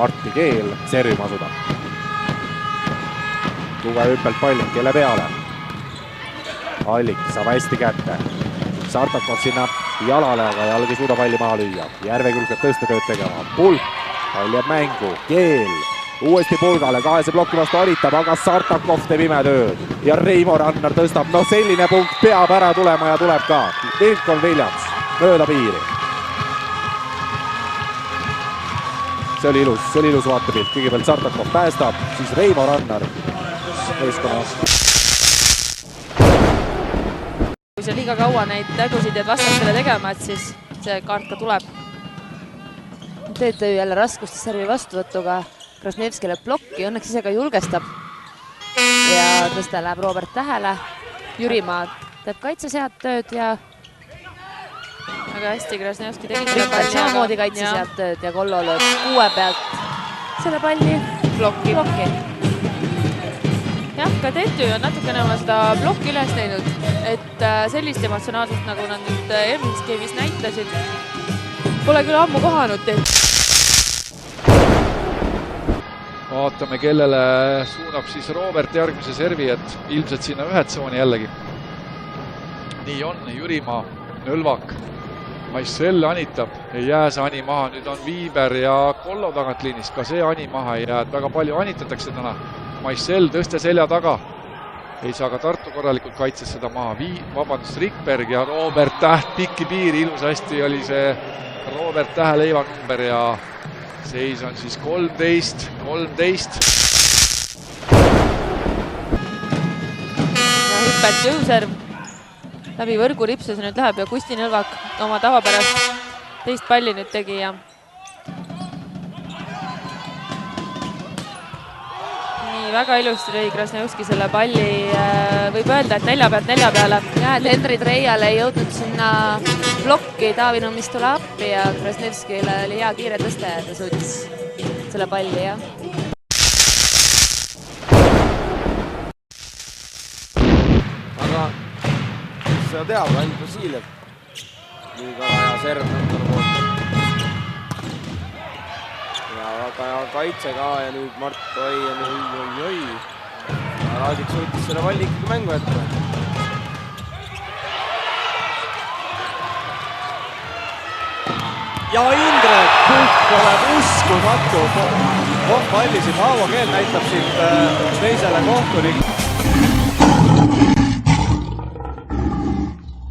Martti Keel servima asuda. Tugev hüppelt Palling, kelle peale. Allik saab hästi kätte. Sartakov sinna jalale, aga jalg ei suuda palli maha lüüa. Järvekülg peab tõstetööd tegema. Pulk, pall jääb mängu. Keel uuesti Pulgale, kahese plokki vastu alitab, aga Sartakov teeb imetööd. Ja Reimo Rannar tõstab. No selline punkt peab ära tulema ja tuleb ka. Lincoln Williams mööda piiri. See oli ilus vaatepilt. Kõigepealt Sartakov päästab, siis Reimo Rannar. Kui sa liiga kaua neid nägusid jääd vastastele tegema, et siis see kaart ka tuleb. TTÜ jälle raskustes servi vastuvõtuga. Krasnevskile plokki, õnneks ise ka julgestab. Ja tõste läheb Robert Tähele. Jürimaa teeb kaitses head tööd ja väga hästi Krasnevski tegi Rikard samamoodi kaitses head tööd ja Kollo lööb 6 pealt selle palli plokki. Jah, ka TTÜ on natukene oma seda plokki üles näinud, et sellist emotsionaalsust, nagu nad nüüd eelmises game'is näitasid, pole küll ammu kohanud TTÜ. Vaatame, kellele suunab siis Robert järgmise servi, et ilmselt sinna ühe tsooni jällegi. Nii on, Jürimaa, Nõlvak, Maissel anitab, ei jää see ani maha, nüüd on Viiber ja Kollo tagantliinis, ka see ani maha ei jää, et väga palju anitatakse täna. Maissel tõste selja taga, ei saa ka Tartu korralikult kaitses seda maha, Rikberg ja Robert Täht, pikki piiri, ilus hästi oli see Robert Tähe leivanumber ja seis on siis 13. Ja hüppelt jõuserv läbi võrgu ripsu see nüüd läheb ja Kusti Nõlvak oma tavapärast teist palli nüüd tegi ja nii väga ilusti lõi Krasnevski selle palli, võib öelda, et 4 peale. Ja, et Henri Treiale ei jõudnud sinna plokki, Taavi Nõmmis tule appi ja Krasnevskile oli hea kiire tõste ja ta suutis selle palli, jah. Aga seda teab ainult Vasiljev. Nii ka hea serv Nõmmar poolt. Ja väga hea kaitse ka ja nüüd Mart oi. Raadik suutis selle palli ikkagi mängu jätta. Ja Indrek Pulk oleb uskumatu. Palli siin Paavo Keel näitab siit teisele kohtunik.